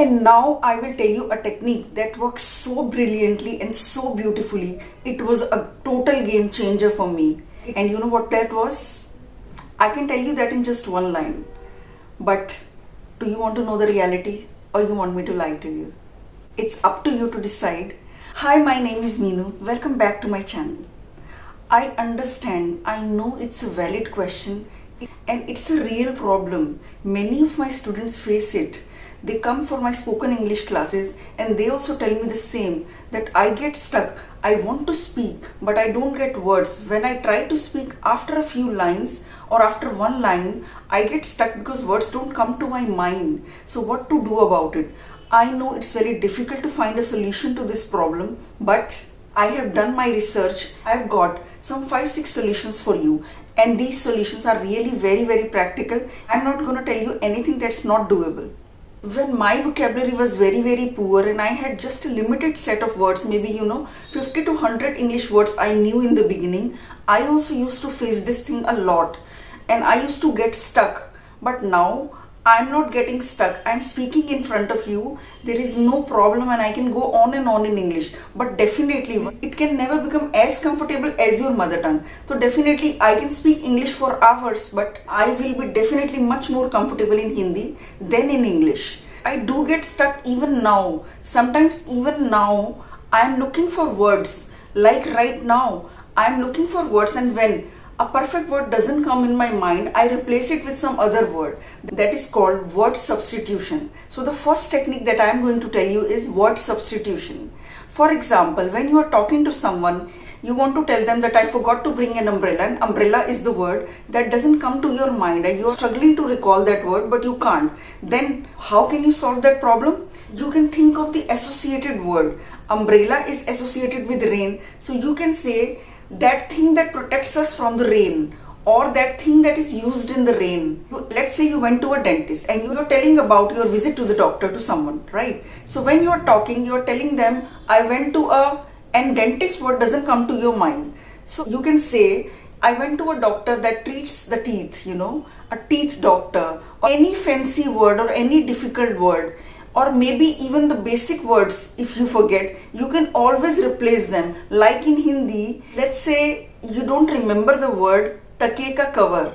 And now I will tell you a technique that works so brilliantly and so beautifully. It was a total game changer for me. And you know what that was? I can tell you that in just one line. But do you want to know the reality or you want me to lie to you? It's up to you to decide. Hi, my name is Meenu. Welcome back to my channel. I understand. I know it's a valid question and it's a real problem. Many of my students face it. They come for my spoken English classes and they also tell me the same, that I get stuck. I want to speak but I don't get words. When I try to speak after a few lines or after one line, I get stuck because words don't come to my mind. So what to do about it? I know it's very difficult to find a solution to this problem, but I have done my research. I've got some 5-6 solutions for you, and these solutions are really very practical. I'm not going to tell you anything that's not doable. When my vocabulary was very poor and I had just a limited set of words, maybe 50 to 100 English words I knew in the beginning, I also used to face this thing a lot and I used to get stuck. But now I'm not getting stuck. I'm speaking in front of you. There is no problem and I can go on and on in English. But definitely it can never become as comfortable as your mother tongue. So definitely I can speak English for hours, but I will be definitely much more comfortable in Hindi than in English. I do get stuck even now. Sometimes even now I'm looking for words. Like right now I'm looking for words, and when a perfect word doesn't come in my mind, I replace it with some other word. That is called word substitution. So the first technique that I am going to tell you is word substitution. For example, when you are talking to someone, you want to tell them that I forgot to bring an umbrella, and umbrella is the word that doesn't come to your mind and you are struggling to recall that word but you can't. Then how can you solve that problem? You can think of the associated word. Umbrella is associated with rain, so you can say that thing that protects us from the rain, or that thing that is used in the rain. Let's say you went to a dentist and you are telling about your visit to the doctor to someone, right? So when you are talking, you are telling them, I went to and dentist word doesn't come to your mind. So you can say, I went to a doctor that treats the teeth, a teeth doctor, or any fancy word or any difficult word. Or maybe even the basic words, if you forget, you can always replace them. Like in Hindi, let's say you don't remember the word takiye ka cover.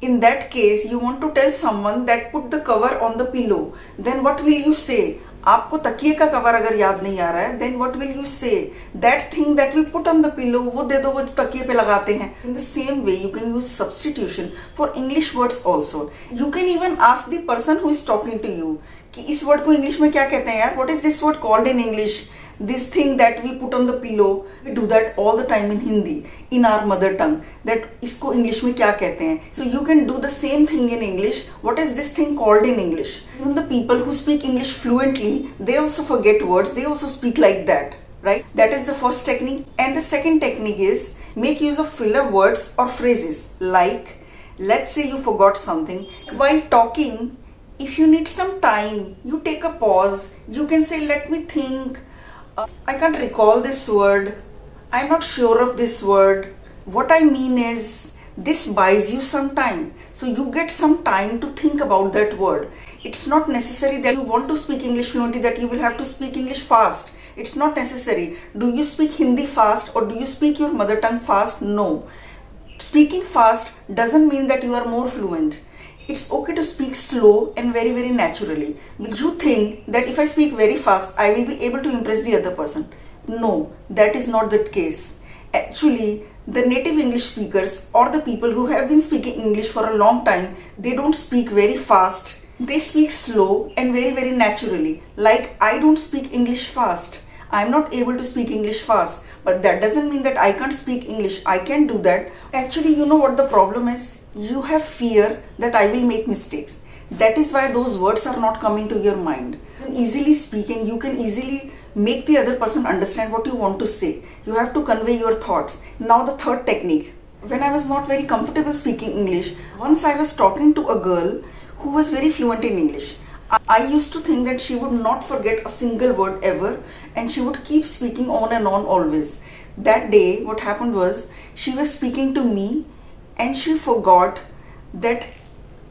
In that case, you want to tell someone that put the cover on the pillow. Then what will you say? आपको तकिए का cover अगर याद नहीं आ रहा है, then what will you say? That thing that we put on the pillow, वो दे दो वो तकिए पे लगाते हैं. In the same way, you can use substitution for English words also. You can even ask the person who is talking to you कि इस word को English में क्या कहते हैं यार? What is this word called in English? This thing that we put on the pillow, we do that all the time in Hindi, in our mother tongue, that इसको English में क्या कहते हैं? So you can do the same thing in English. What is this thing called in English? Even the people who speak English fluently, they also forget words, they also speak like that, right? That is the first technique. And the second technique is make use of filler words or phrases. Like, let's say you forgot something. While talking, if you need some time, you take a pause, you can say, let me think. I can't recall this word. I'm not sure of this word. What I mean is, this buys you some time. So you get some time to think about that word. It's not necessary that you want to speak English fluently, that you will have to speak English fast. It's not necessary. Do you speak Hindi fast or do you speak your mother tongue fast? No. Speaking fast doesn't mean that you are more fluent. It's okay to speak slow and very naturally. You think that if I speak very fast, I will be able to impress the other person. No, that is not the case. Actually, the native English speakers or the people who have been speaking English for a long time, they don't speak very fast. They speak slow and very naturally. Like I don't speak English fast. I'm not able to speak English fast. But that doesn't mean that I can't speak English. I can do that. Actually, you know what the problem is? You have fear that I will make mistakes. That is why those words are not coming to your mind. You can easily speak and you can easily make the other person understand what you want to say. You have to convey your thoughts. Now the third technique. When I was not very comfortable speaking English, once I was talking to a girl who was very fluent in English. I used to think that she would not forget a single word ever and she would keep speaking on and on always. That day, what happened was, she was speaking to me and she forgot that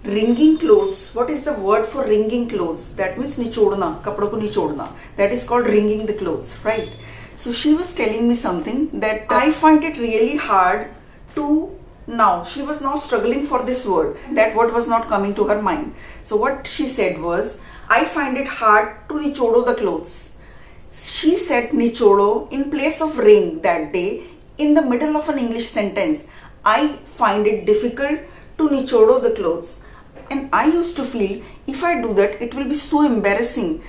Wringing clothes. What is the word for wringing clothes? That means nichodna, kapdo ko nichodna. That is called wringing the clothes, right? So she was telling me something that I find it really hard to now. She was now struggling for this word. That word was not coming to her mind. So what she said was, I find it hard to nichodo the clothes. She said nichodo in place of wring that day in the middle of an English sentence. I find it difficult to nichodo the clothes. And I used to feel if I do that, it will be so embarrassing.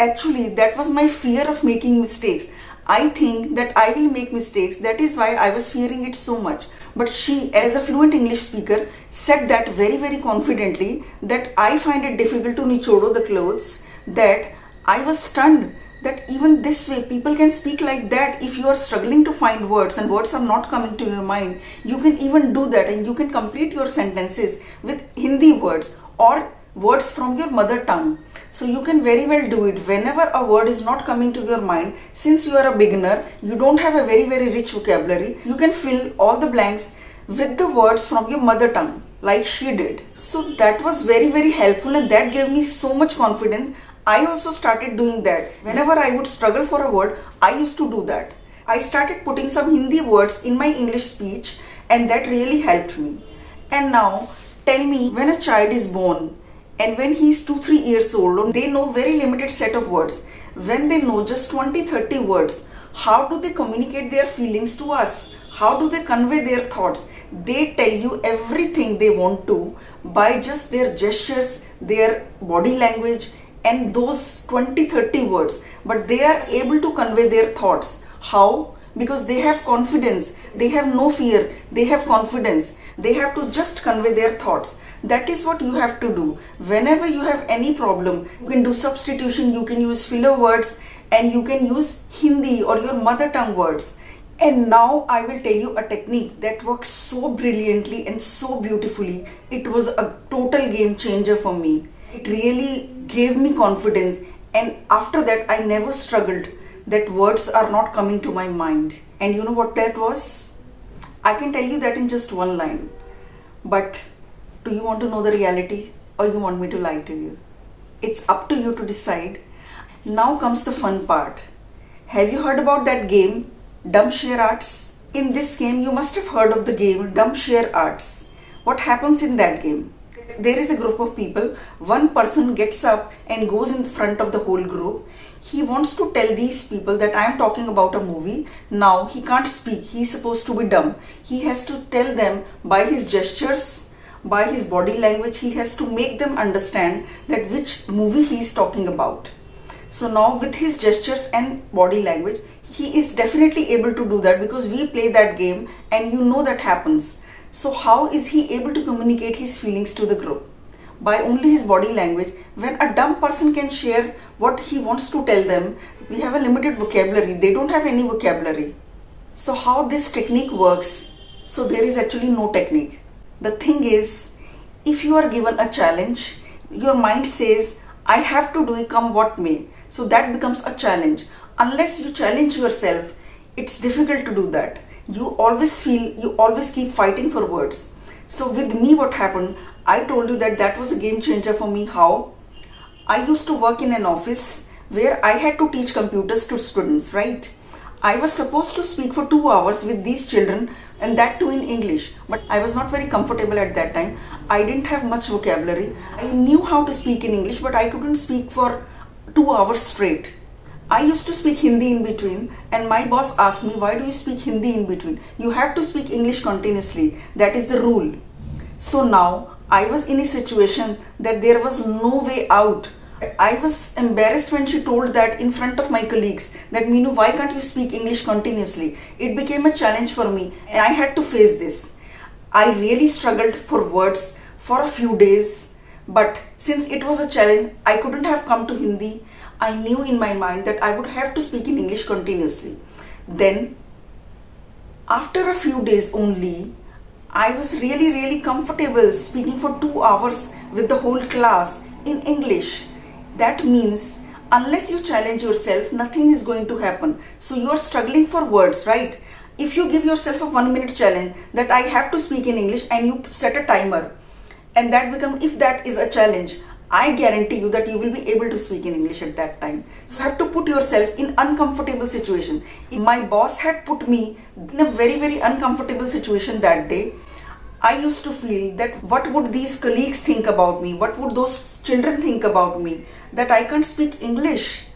Actually, that was my fear of making mistakes. I think that I will make mistakes. That is why I was fearing it so much. But she, as a fluent English speaker, said that very, very confidently that I find it difficult to nichodo the clothes, that I was stunned that even this way people can speak like that. If you are struggling to find words and words are not coming to your mind, you can even do that and you can complete your sentences with Hindi words or words from your mother tongue. So you can very well do it whenever a word is not coming to your mind. Since you are a beginner, you don't have a very, very rich vocabulary, you can fill all the blanks with the words from your mother tongue like she did. So that was very, very helpful and that gave me so much confidence. I also started doing that. Whenever I would struggle for a word, I used to do that. I started putting some Hindi words in my English speech and that really helped me. And now tell me, when a child is born and when he is 2-3 years old, they know very limited set of words. When they know just 20-30 words, how do they communicate their feelings to us? How do they convey their thoughts? They tell you everything they want to by just their gestures, their body language, and those 20-30 words, but they are able to convey their thoughts. How? Because they have confidence, they have no fear, they have confidence, they have to just convey their thoughts. That is what you have to do. Whenever you have any problem, you can do substitution, you can use filler words, and you can use Hindi or your mother tongue words. And now I will tell you a technique that works so brilliantly and so beautifully. It was a total game changer for me. It really gave me confidence, and after that I never struggled that words are not coming to my mind. And you know what that was? I can tell you that in just one line. But do you want to know the reality or you want me to lie to you? It's up to you to decide. Now comes the fun part. Have you heard about that game, Dumb Share Arts? In this game, you must have heard of the game Dumb Share Arts. What happens in that game? There is a group of people. One person gets up and goes in front of the whole group. He wants to tell these people that I am talking about a movie. Now he can't speak. He's supposed to be dumb. He has to tell them by his gestures, by his body language. He has to make them understand that which movie he is talking about. So now with his gestures and body language, he is definitely able to do that because we play that game and you know that happens. So how is he able to communicate his feelings to the group? By only his body language. When a dumb person can share what he wants to tell them, we have a limited vocabulary. They don't have any vocabulary. So how this technique works? So there is actually no technique. The thing is, if you are given a challenge, your mind says, I have to do it come what may. So that becomes a challenge. Unless you challenge yourself, it's difficult to do that. You always keep fighting for words. So with me, what happened, I told you that was a game changer for me. How? I used to work in an office where I had to teach computers to students, right? I was supposed to speak for 2 hours with these children and that too in English. But I was not very comfortable at that time. I didn't have much vocabulary. I knew how to speak in English, but I couldn't speak for 2 hours straight. I used to speak Hindi in between and my boss asked me, why do you speak Hindi in between? You have to speak English continuously. That is the rule. So now I was in a situation that there was no way out. I was embarrassed when she told that in front of my colleagues that, Meenu, why can't you speak English continuously? It became a challenge for me and I had to face this. I really struggled for words for a few days, but since it was a challenge, I couldn't have come to Hindi. I knew in my mind that I would have to speak in English continuously. Then, after a few days only, I was really comfortable speaking for 2 hours with the whole class in English. That means, unless you challenge yourself, nothing is going to happen. So you are struggling for words, right? If you give yourself a 1 minute challenge that I have to speak in English and you set a timer, and that become, if that is a challenge, I guarantee you that you will be able to speak in English at that time. So you have to put yourself in uncomfortable situation. My boss had put me in a very, very uncomfortable situation that day. I used to feel that what would these colleagues think about me? What would those children think about me? That I can't speak English.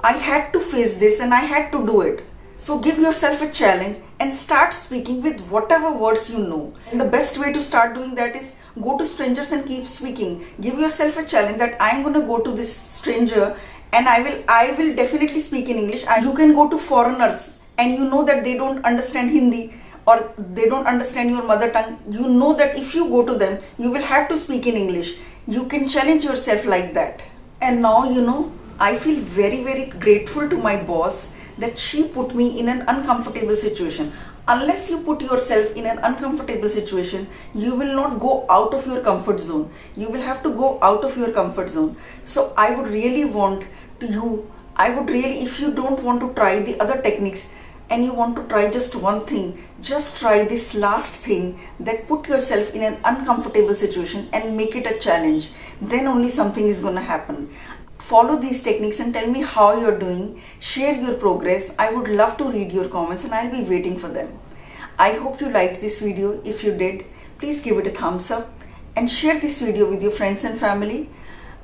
I had to face this and I had to do it. So give yourself a challenge and start speaking with whatever words you know. And the best way to start doing that is go to strangers and keep speaking. Give yourself a challenge that I'm going to go to this stranger and I will definitely speak in English. You can go to foreigners and you know that they don't understand Hindi or they don't understand your mother tongue. You know that if you go to them, you will have to speak in English. You can challenge yourself like that. And now, I feel very, very grateful to my boss that she put me in an uncomfortable situation. Unless you put yourself in an uncomfortable situation, you will not go out of your comfort zone. You will have to go out of your comfort zone. So I would really if you don't want to try the other techniques and you want to try just one thing, just try this last thing, that put yourself in an uncomfortable situation and make it a challenge. Then only something is going to happen. Follow these techniques and tell me how you're doing. Share your progress. I would love to read your comments and I'll be waiting for them. I hope you liked this video. If you did, please give it a thumbs up and share this video with your friends and family.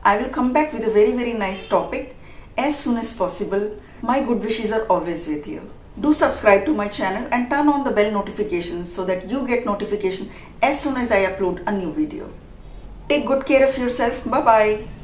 I will come back with a very, very nice topic as soon as possible. My good wishes are always with you. Do subscribe to my channel and turn on the bell notifications so that you get notification as soon as I upload a new video. Take good care of yourself. Bye-bye.